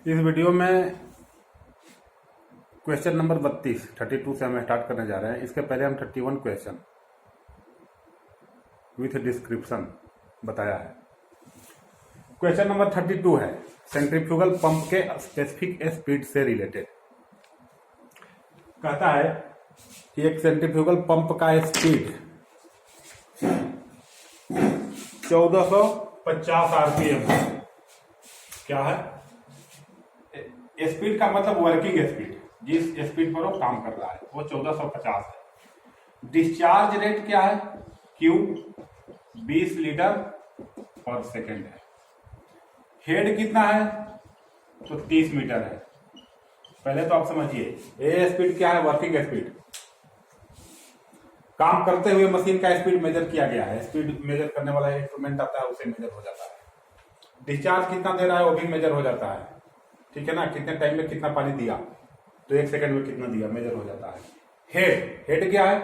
इस वीडियो में question number 32 से हम स्टार्ट करने जा रहे हैं। इसके पहले हम 31 क्वेश्चन विथ डिस्क्रिप्शन बताया है। क्वेश्चन नंबर 32 है सेंट्रीफ्यूगल पंप के स्पेसिफिक स्पीड से रिलेटेड। कहता है कि एक सेंट्रीफ्यूगल पंप का स्पीड 1450 आरपीएम है। क्या है? स्पीड का मतलब वर्किंग स्पीड, जिस स्पीड पर वो काम कर रहा है वो 1450 है। डिस्चार्ज रेट क्या है? क्यू 20 लीटर पर सेकेंड है। हेड कितना है? तो 30 मीटर है। पहले तो आप समझिए ये स्पीड क्या है? Working speed. काम करते हुए मशीन का स्पीड मेजर किया गया है। स्पीड मेजर करने वाला इंस्ट्रूमेंट आता है, उसे मेजर हो जाता है। डिस्चार्ज कितना दे रहा है वो भी मेजर हो जाता है। ठीक है ना? कितने टाइम में कितना पानी दिया, तो 1 सेकंड में कितना दिया मेजर हो जाता है। हेड क्या है?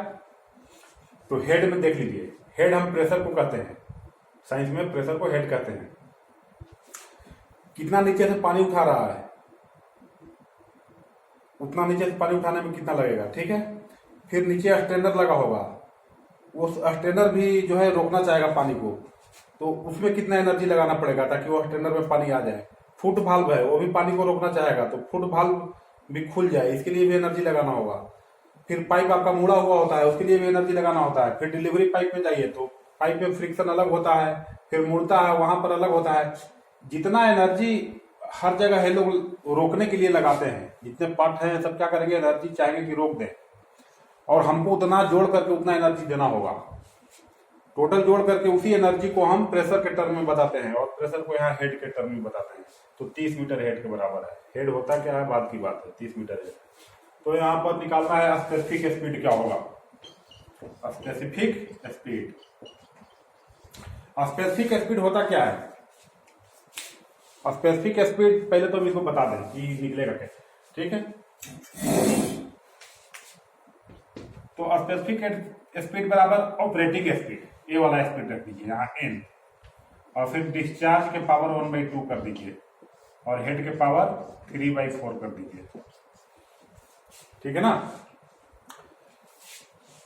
तो हेड में देख लीजिए, हेड हम प्रेशर को कहते हैं, साइंस में प्रेशर को हेड कहते हैं। कितना नीचे से पानी उठा रहा है उतना नीचे से पानी उठाने में कितना लगेगा। ठीक है, फिर नीचे स्ट्रेनर लगा होगा, वो स्ट्रेनर भी जो है रोकना चाहेगा पानी को, तो उसमें कितना एनर्जी लगाना पड़ेगा ताकि वो स्ट्रेनर में पानी आ जाए। फुट वाल्व है, वो भी पानी को रोकना चाहेगा, तो फुट वाल्व भी खुल जाए, इसके लिए भी एनर्जी लगाना होगा। फिर पाइप आपका मुड़ा हुआ होता है, उसके लिए भी एनर्जी लगाना होता है। फिर डिलीवरी पाइप में जाइए तो पाइप में फ्रिक्शन अलग होता है, फिर मुड़ता है, वहां पर अलग होता है। जितना एनर्जी हर जगह है लोग रोकने के लिए लगाते हैं, जितने पार्ट हैं सब क्या करेंगे, एनर्जी चाहेंगे कि रोक दें, और हमको उतना जोड़ करके उतना एनर्जी देना होगा। टोटल जोड़ करके उसी एनर्जी को हम प्रेशर के टर्म में बताते हैं, और प्रेशर को यहाँ हेड के टर्म में बताते हैं। तो 30 मीटर हेड के बराबर है। हेड होता क्या है बाद की बात है, 30 मीटर हेड। तो यहाँ पर निकालना है स्पेसिफिक स्पीड क्या होगा। स्पेसिफिक स्पीड, स्पेसिफिक स्पीड होता क्या है? स्पेसिफिक स्पीड पहले तो हम इसको बता दें कि निकलेगा कैसे। ठीक है, तो स्पेसिफिक स्पीड बराबर ऑपरेटिंग स्पीड, ये वाला स्पीड रख दीजिए यहाँ n, और फिर डिस्चार्ज के पावर 1/2 कर दीजिए, और हेड के पावर 3/4 कर दीजिए। ठीक है ना?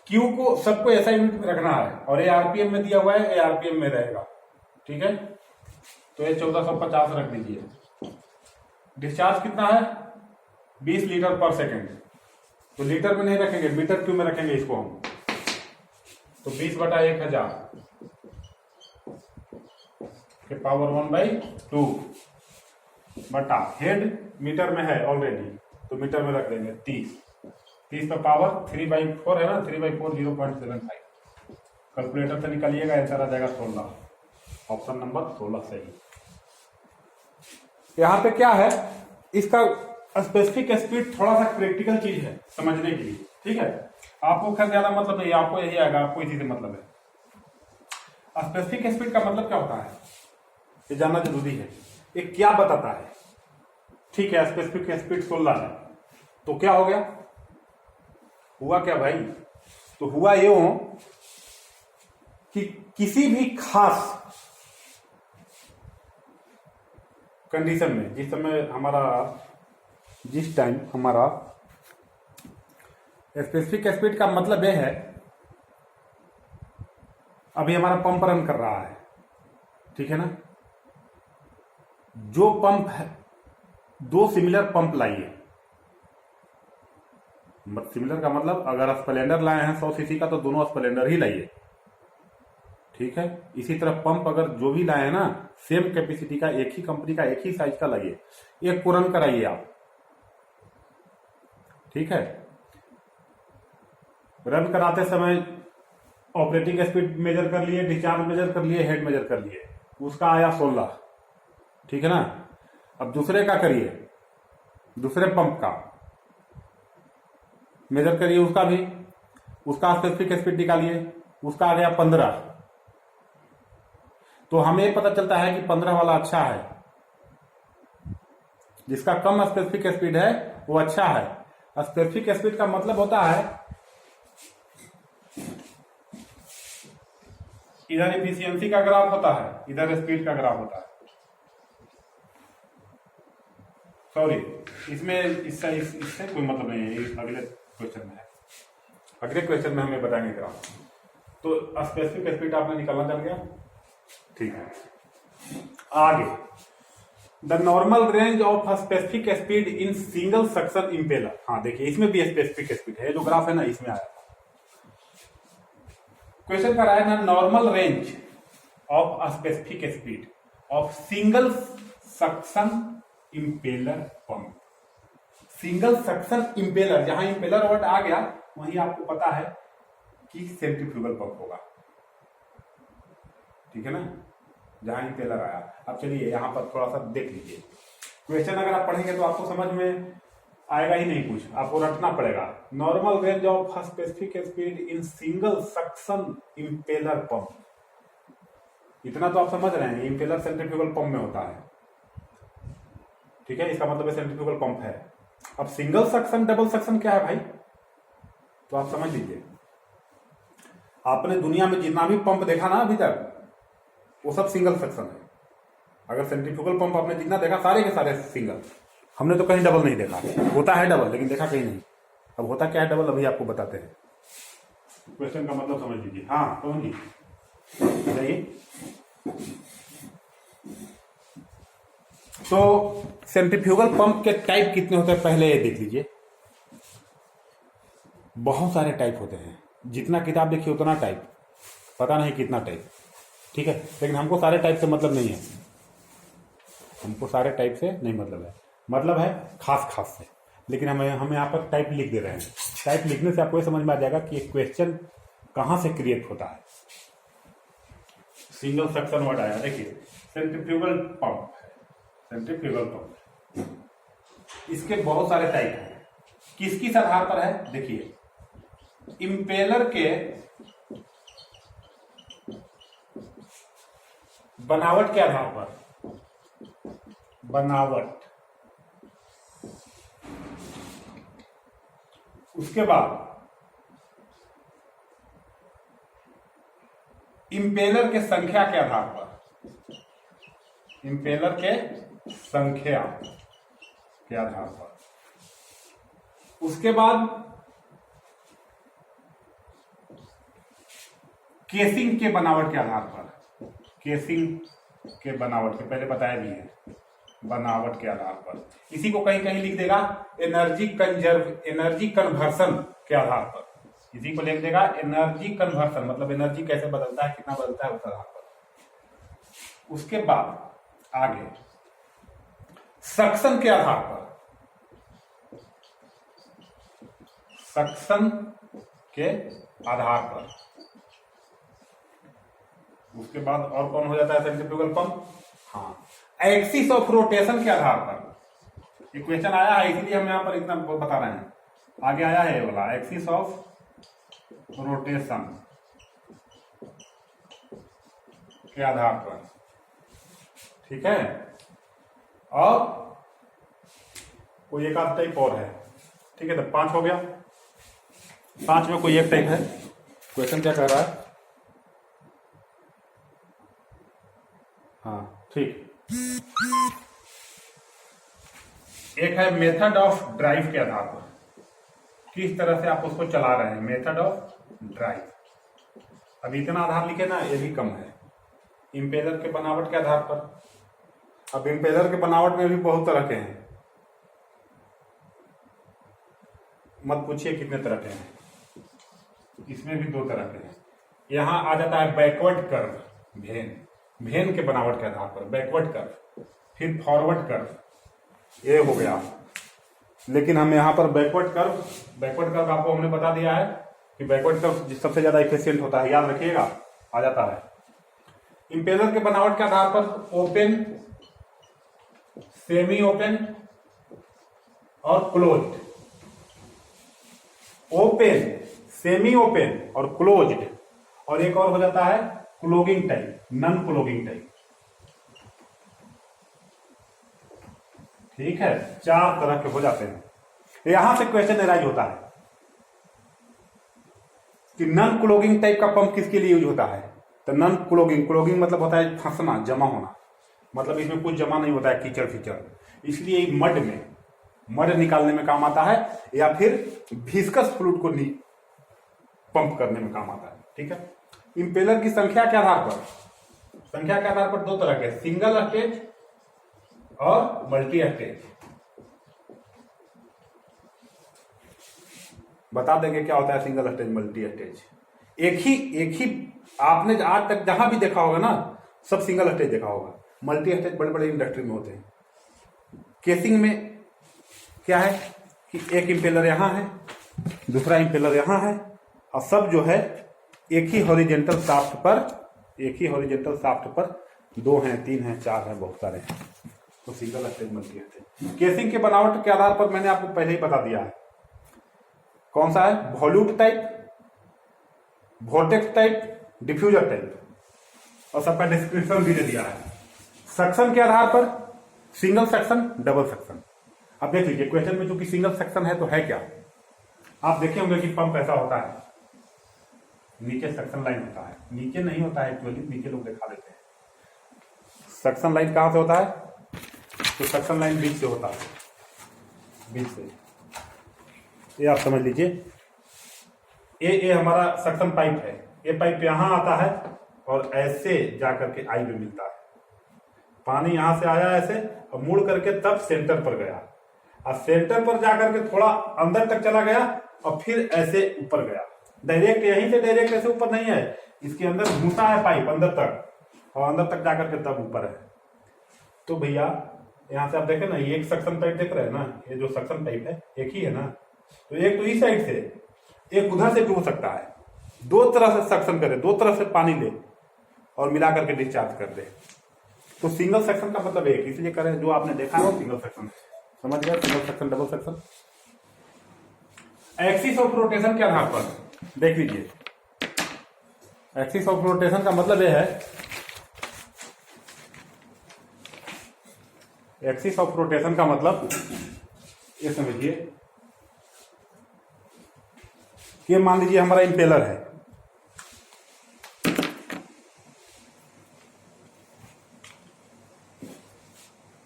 Q को सबको ऐसा यूनिट में रखना है, और ये आरपीएम में दिया हुआ है, ये आरपीएम में रहेगा। ठीक है, तो ये 1450 रख दीजिए। डिस्चार्ज कितना है? 20 लीटर पर सेकेंड। तो लीटर में नहीं रखेंगे, मीटर क्यूब में रखेंगे इसको हम। तो 20/1000 के पावर 1/2 बटा हेड मिटर में है ऑलरेडी, तो मीटर में रख देंगे 30 पे पावर 3/4 है ना, 3/4 0.75। कैलकुलेटर से निकालिएगा, आंसर आ जाएगा 16। ऑप्शन नंबर 16 सही। यहाँ पे क्या है, इसका स्पेसिफिक स्पीड थोड़ा सा प्रैक्टिकल चीज है समझने के लिए। ठीक है, आपको खैर ज्यादा मतलब नहीं, आपको यही आएगा, आपको इसी से मतलब है। स्पेसिफिक स्पीड का मतलब क्या होता है ये जानना जरूरी है। ये क्या बताता है? ठीक है, स्पेसिफिक स्पीड 16 है, तो क्या हो गया? हुआ क्या भाई? तो हुआ यूं कि किसी भी खास कंडीशन में, जिस टाइम हमारा स्पेसिफिक स्पीड का मतलब यह है, अभी हमारा पंप रन कर रहा है। ठीक है ना? जो पंप है, 2 सिमिलर पंप लाइए। सिमिलर का मतलब अगर स्प्लेंडर लाए हैं 100 सीसी का, तो दोनों स्प्लेंडर ही लाइए। ठीक है, इसी तरह पंप अगर जो भी लाए हैं ना, सेम कैपेसिटी का, एक ही कंपनी का, एक ही साइज का लाइए, एक को रन कराइए आप। ठीक है, रन कराते समय ऑपरेटिंग स्पीड मेजर कर लिए, डिस्चार्ज मेजर कर लिए, हेड मेजर कर लिए, उसका आया 16। ठीक है ना? अब दूसरे का करिए, दूसरे पंप का मेजर करिए, उसका भी, उसका स्पेसिफिक स्पीड निकालिए, उसका आ गया 15। तो हमें ये पता चलता है कि 15 वाला अच्छा है, जिसका कम स्पेसिफिक स्पीड है वो अच्छा है। स्पेसिफिक स्पीड का मतलब होता है इधर एफिशिएंसी का ग्राफ होता है, इधर स्पीड का ग्राफ होता है। सॉरी, इसमें इससे कोई मतलब नहीं है, ये अगले क्वेश्चन में है। अगले क्वेश्चन में हमें बताएंगे क्या। तो स्पेसिफिक स्पीड आपने निकालना चल गया, ठीक है। आगे, the normal range of specific speed in single suction impeller. हाँ देखिए, इसमें भी स्पेसिफिक स्पीड है, जो ग्राफ है ना इसमें आया था। क्वेश्चन कर रहा है ना, normal range of specific speed of single suction impeller pump. Single suction impeller, जहां इम्पेलर वर्ड आ गया वहीं आपको पता है कि सेंट्रीफ्यूगल पंप होगा, ठीक है ना, जहां इम्पेलर आया। अब चलिए यहां पर थोड़ा सा देख लीजिए क्वेश्चन। अगर आप पढ़ेंगे तो आपको समझ में आएगा ही नहीं, कुछ आपको रटना पड़ेगा। Normal range of specific speed in single suction impeller pump, इतना तो आप समझ रहे हैं, इम्पेलर सेंट्रीफ्यूगल पंप में होता है, ठीक है, इसका मतलब सेंट्रीफ्यूगल पंप है। अब सिंगल सक्शन डबल सक्शन क्या है भाई, तो आप समझ लीजिए। आपने दुनिया में जितना भी पंप देखा ना अभी तक, वो सब सिंगल सक्शन है। अगर सेंट्रीफ्यूगल पंप आपने जितना देखा सारे के सारे सिंगल, हमने तो कहीं डबल नहीं देखा। होता है डबल, लेकिन देखा कहीं नहीं। अब होता क्या है डबल, अभी आपको बताते हैं। क्वेश्चन का मतलब समझ लीजिए। हाँ कौन जी बताइए। तो सेंट्रीफ्यूगल पंप के टाइप कितने होते हैं पहले ये देख लीजिए। बहुत सारे टाइप होते हैं, जितना किताब देखिए उतना टाइप, पता नहीं कितना टाइप, ठीक है। लेकिन हमको सारे टाइप से मतलब नहीं है, हमको सारे टाइप से नहीं मतलब है खास खास से। लेकिन हम यहाँ पर टाइप लिख दे रहे हैं। टाइप लिखने से आपको ये समझ में आ जाएगा कि एक क्वेश्चन कहाँ से क्रिएट होता है। सिंगल सक्शन वर्ड आया, देखिए सेंट्रीफ्यूगल पंप है, सेंट्रीफ्यूगल पंप। इसके बहुत सारे टाइप हैं। किस आधार पर है, देखिए इम्पेलर के बनावट के आधार पर, बनावट, उसके बाद इम्पेलर के संख्या के आधार पर, इम्पेलर के संख्या के आधार पर, उसके बाद केसिंग के बनावट के आधार पर, केसिंग के बनावट के पहले बताया भी है, बनावट के आधार पर। इसी को कहीं कहीं लिख देगा एनर्जी कन्वर्सन के आधार पर, इसी को लिख देगा एनर्जी कन्वर्सन, मतलब एनर्जी कैसे बदलता है, कितना बदलता है उस आधार पर। उसके बाद आगे सक्शन के आधार पर, सक्शन के आधार पर। उसके बाद और कौन हो जाता है सेंट्रीफ्यूगल पंप, हाँ एक्सिस ऑफ रोटेशन के आधार पर। ये क्वेश्चन आया है इसीलिए हम यहां पर इतना बता रहे हैं, आगे आया है ये वाला एक्सिस ऑफ रोटेशन के आधार पर, ठीक है। और कोई एक आध टाइप और है, ठीक है। तो 5 हो गया, 5 में कोई एक टाइप है। क्वेश्चन क्या कह रहा है, हाँ ठीक। एक है मेथड ऑफ ड्राइव के आधार पर, किस तरह से आप उसको चला रहे हैं, मेथड ऑफ ड्राइव। अब इतना आधार लिखे ना, ये भी कम है। इम्पेलर के बनावट के आधार पर, अब इम्पेलर के बनावट में भी बहुत तरह के हैं, मत पूछिए कितने तरह के हैं। इसमें भी 2 तरह के हैं। यहां आ जाता है बैकवर्ड कर्व, भेन के बनावट के आधार पर बैकवर्ड कर्व, फिर फॉरवर्ड कर्व, ये हो गया। लेकिन हम यहाँ पर बैकवर्ड कर्व आपको हमने बता दिया है कि बैकवर्ड कर्व सबसे ज्यादा इफिशियंट होता है, याद रखिएगा, आ जाता है। इम्पेलर के बनावट के आधार पर ओपन, सेमी ओपन और क्लोज्ड, ओपन, सेमी ओपन और क्लोज्ड, और एक और हो जाता है क्लोगिंग टाइप, नॉन क्लोगिंग टाइप, ठीक है। 4 तरह के हो जाते हैं। यहां से क्वेश्चन एराइज होता है कि नॉन क्लोगिंग टाइप का पंप किसके लिए यूज होता है। तो नॉन क्लोगिंग मतलब होता है फंसना, जमा होना, मतलब इसमें कुछ जमा नहीं होता है, कीचड़ फीचड़। इसलिए मड निकालने में काम आता है, या फिर विस्कस फ्लूइड को पंप करने में काम आता है। ठीक है। इंपेलर की संख्या के आधार पर दो तरह के, सिंगल स्टेज और मल्टी स्टेज। बता देंगे क्या होता है सिंगल स्टेज मल्टी स्टेज। एक ही आपने आज तक जहां भी देखा होगा ना, सब सिंगल स्टेज देखा होगा। मल्टी स्टेज बड़े बड़े इंडस्ट्री में होते हैं। केसिंग में क्या है कि एक इंपेलर यहां है, दूसरा इंपेलर यहां है, और सब जो है एक ही हॉरिजेंटल शाफ्ट पर 2 हैं, 3 हैं, 4 हैं, बहुत सारे हैं। तो single stage multi stage. Casing के बनावट के आधार पर मैंने आपको पहले ही बता दिया है कौन सा है, वॉल्यूट type, vortex type, diffuser type, और सबका डिस्क्रिप्शन भी दे दिया है। सक्शन के आधार पर सिंगल सक्शन, डबल सक्शन। अब देख लीजिए क्वेश्चन में चूंकि सिंगल सक्शन है तो है क्या, आप देखे होंगे कि पंप ऐसा होता है, नीचे सक्शन लाइन होता है, नीचे नहीं होता है एक्चुअली, नीचे लोग दिखा देते हैं। सक्शन लाइन कहां से होता है, तो सक्शन लाइन बीच से होता है, बीच से। ये आप समझ लीजिए, ये हमारा सक्शन पाइप है, ये पाइप यहां आता है और ऐसे जाकर के आई में मिलता है। पानी यहां से आया ऐसे और मुड़ करके तब सेंटर पर गया, और सेंटर पर जाकर के थोड़ा अंदर तक चला गया और फिर ऐसे ऊपर गया। डायरेक्ट यहीं से डायरेक्ट ऐसे ऊपर नहीं है, इसके अंदर घुसा है पाइप अंदर तक, और अंदर तक जाकर के तब ऊपर है। तो भैया यहां से आप देखें ना, ये एक सक्शन पाइप देख रहे हैं ना, ये जो सक्शन पाइप है एक ही है ना, तो एक तो इस साइड से, एक उधर से भी हो सकता है। दो तरह से सक्शन करे, दो तरफ से पानी ले और मिला करके डिस्चार्ज कर दे। तो सिंगल सेक्शन का मतलब एक, इसलिए करें जो आपने देखा है सिंगल सेक्शन, समझ गए, single section, double section. Axis of rotation के आधार पर देख लीजिए, एक्सिस ऑफ रोटेशन का मतलब यह है, एक्सिस ऑफ रोटेशन का मतलब ये समझिए कि मान लीजिए हमारा इंपेलर है,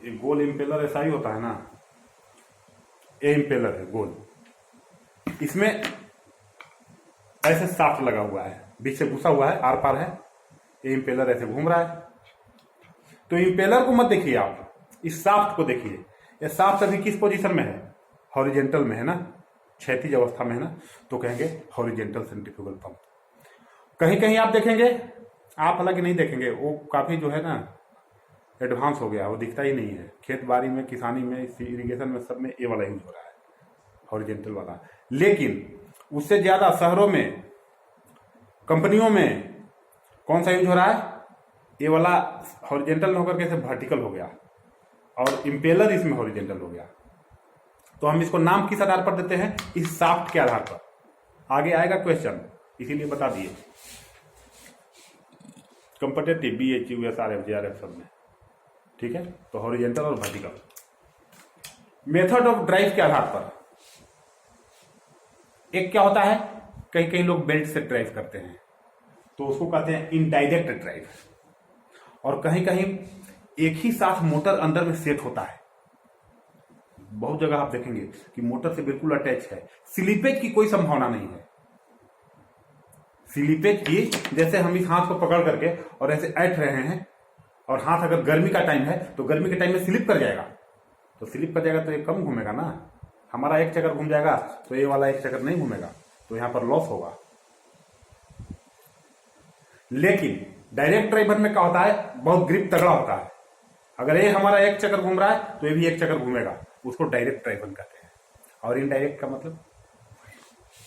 ये गोल इंपेलर ऐसा ही होता है ना, ये इंपेलर है गोल, इसमें ऐसे शाफ्ट लगा हुआ है, बीच से घुसा हुआ है, आर पार है, ये इंपेलर ऐसे घूम रहा है। तो इंपेलर को मत देखिए आप, इस शाफ्ट को देखिए। ये शाफ्ट अभी किस पोजीशन में है, हॉरिजेंटल में है ना, क्षैतिज अवस्था में है ना, तो कहेंगे हॉरिजेंटल सेंट्रीफ्यूगल पंप। कहीं कहीं आप देखेंगे, आप हालांकि नहीं देखेंगे, वो काफी जो है ना एडवांस हो गया, वो दिखता ही नहीं है। खेत बाड़ी में, किसानी में, इरिगेशन में, सब में ये वाला यूज हो रहा है, हॉरिजेंटल वाला। लेकिन उससे ज्यादा शहरों में, कंपनियों में कौन सा यूज हो रहा है, ये वाला हॉरिजेंटल होकर के वर्टिकल हो गया, और इंपेलर इसमें हॉरिजेंटल हो गया। तो हम इसको नाम किस आधार पर देते हैं, इस शाफ्ट के आधार पर। आगे आएगा क्वेश्चन, इसीलिए बता दिए, कंपटेटिव BHU SRF JRF सब में, ठीक है। तो हॉरिजेंटल और वर्टिकल। मेथड ऑफ ड्राइव के आधार पर एक क्या होता है, कहीं कहीं लोग बेल्ट से ड्राइव करते हैं, तो उसको कहते हैं इनडायरेक्ट ड्राइव। और कहीं कहीं एक ही साथ मोटर अंदर में सेट होता है, बहुत जगह आप देखेंगे कि मोटर से बिल्कुल अटैच है, स्लिपेज की कोई संभावना नहीं है। स्लिपेज की, जैसे हम इस हाथ को पकड़ करके और ऐसे ऐठ रहे हैं, और हाथ अगर गर्मी का टाइम है तो गर्मी के टाइम में स्लिप कर जाएगा, तो स्लिप कर जाएगा तो ये कम घूमेगा ना, हमारा एक चक्कर घूम जाएगा तो ये वाला एक चक्कर नहीं घूमेगा, तो यहां पर लॉस होगा। लेकिन डायरेक्ट ड्राइवर में क्या होता है, बहुत ग्रिप तगड़ा होता है, अगर ये हमारा एक चक्कर घूम रहा है तो ये भी एक चक्कर घूमेगा, उसको डायरेक्ट ड्राइवर कहते हैं। और इनडायरेक्ट का मतलब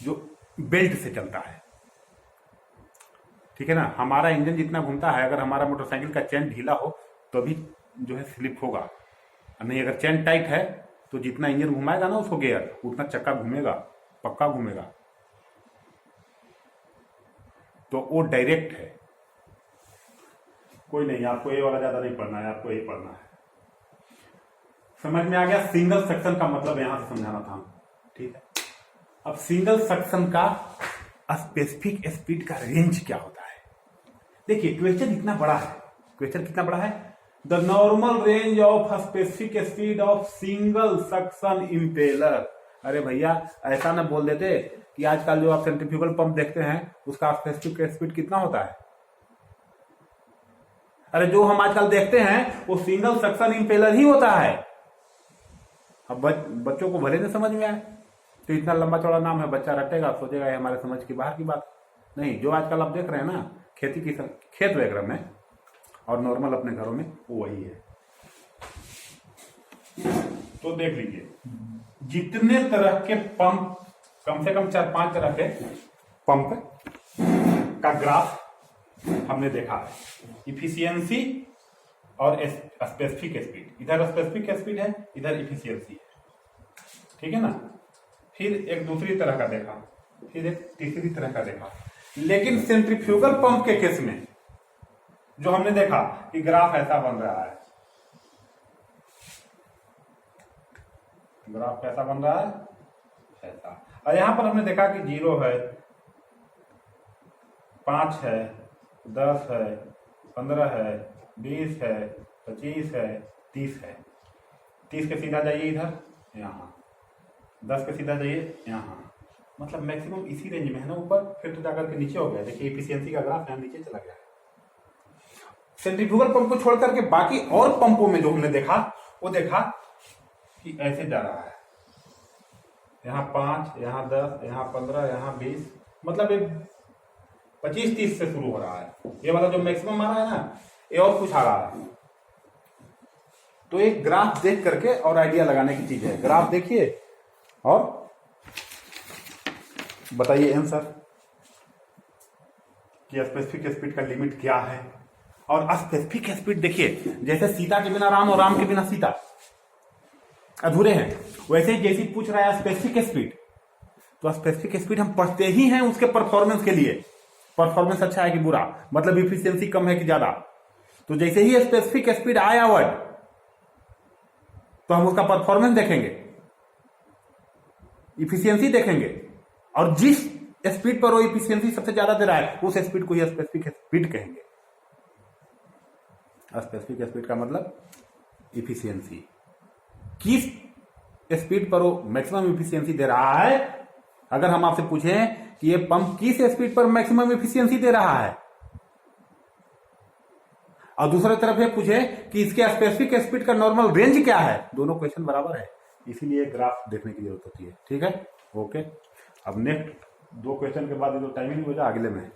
जो बेल्ट से चलता है, ठीक है ना। हमारा इंजन जितना घूमता है, अगर हमारा मोटरसाइकिल का चेन ढीला हो तो भी जो है स्लिप होगा, नहीं अगर चेन टाइट है तो जितना इंजन घुमाएगा ना उसको गियर, उतना चक्का घूमेगा, पक्का घूमेगा। तो वो डायरेक्ट है। कोई नहीं, आपको ये वाला ज्यादा नहीं पढ़ना है, आपको यही पढ़ना है। समझ में आ गया। सिंगल सेक्शन का मतलब यहां से समझाना था, ठीक है। अब सिंगल सेक्शन का स्पेसिफिक स्पीड का रेंज क्या होता है। देखिए क्वेश्चन इतना बड़ा है, क्वेश्चन कितना बड़ा है, the normal range of specific speed of single suction impeller. अरे भैया ऐसा ना बोल देते कि आजकल जो आप सेंट्रीफ्यूगल पंप देखते हैं उसका स्पेसिफिक स्पीड कितना होता है। अरे जो हम आजकल देखते हैं वो सिंगल सक्शन इम्पेलर ही होता है। अब बच्चों को भले नहीं समझ में आए तो इतना लंबा चौड़ा नाम है, बच्चा रटेगा सोचेगा ये हमारे समझ की बाहर की बात नहीं। जो आजकल आप देख रहे हैं ना खेती की खेत वगैरह में और नॉर्मल अपने घरों में वो वही है। तो देख लीजिए जितने तरह के पंप, कम से कम 4-5 तरह के पंप का ग्राफ हमने देखा है। इफिशियंसी और स्पेसिफिक स्पीड, इधर स्पेसिफिक स्पीड है इधर इफिशियंसी है, ठीक है ना। फिर एक दूसरी तरह का देखा, फिर एक तीसरी तरह का देखा। लेकिन सेंट्रीफ्यूगल पंप के केस में जो हमने देखा कि ग्राफ ऐसा बन रहा है, ग्राफ कैसा बन रहा है ऐसा। और यहां पर हमने देखा कि 0 है, 5 है, 10 है, 15 है, 20 है, 25 है, 30 है। 30 के सीधा जाइए इधर, यहाँ 10 के सीधा जाइए यहाँ, मतलब मैक्सिमम इसी रेंज में है ना ऊपर, फिर तो जाकर के नीचे हो गया। देखिए इफिशियंसी का ग्राफ यहाँ नीचे चला गया है। सेंट्रीफ्यूगल पंप को छोड़ करके बाकी और पंपों में जो हमने देखा वो देखा कि ऐसे जा रहा है, यहाँ 5, यहाँ 10, यहाँ 15, यहाँ 20, मतलब ये 25-30 से शुरू हो रहा है। ये वाला जो मैक्सिमम आ रहा है ना ये और कुछ आ रहा है। तो एक ग्राफ देख करके और आइडिया लगाने की चीज है। ग्राफ देखिए और बताइए आंसर कि स्पेसिफिक स्पीड का लिमिट क्या है। और स्पेसिफिक स्पीड देखिए जैसे सीता के बिना राम और राम के बिना सीता अधूरे हैं, वैसे ही जैसे पूछ रहा है स्पेसिफिक स्पीड, तो स्पेसिफिक स्पीड हम पढ़ते ही हैं उसके परफॉर्मेंस के लिए। परफॉर्मेंस अच्छा है कि बुरा, मतलब इफिशियंसी कम है कि ज्यादा। तो जैसे ही स्पेसिफिक स्पीड आया वर्ड तो हम उसका परफॉर्मेंस देखेंगे, इफिशियंसी देखेंगे, और जिस स्पीड पर वो इफिशियंसी सबसे ज्यादा दे रहा है उस स्पीड को ही स्पेसिफिक स्पीड कहेंगे। स्पेसिफिक स्पीड का मतलब इफिशियंसी, किस स्पीड पर वो मैक्सिमम इफिशियंसी दे रहा है। अगर हम आपसे पूछें कि ये पंप किस स्पीड पर मैक्सिमम इफिशियंसी दे रहा है, और दूसरी तरफ ये पूछे कि इसके स्पेसिफिक स्पीड का नॉर्मल रेंज क्या है, दोनों क्वेश्चन बराबर है, इसीलिए ग्राफ देखने की जरूरत होती है। ठीक है, ओके। अब नेक्स्ट 2 क्वेश्चन के बाद जो टाइमिंग हो जाए अगले में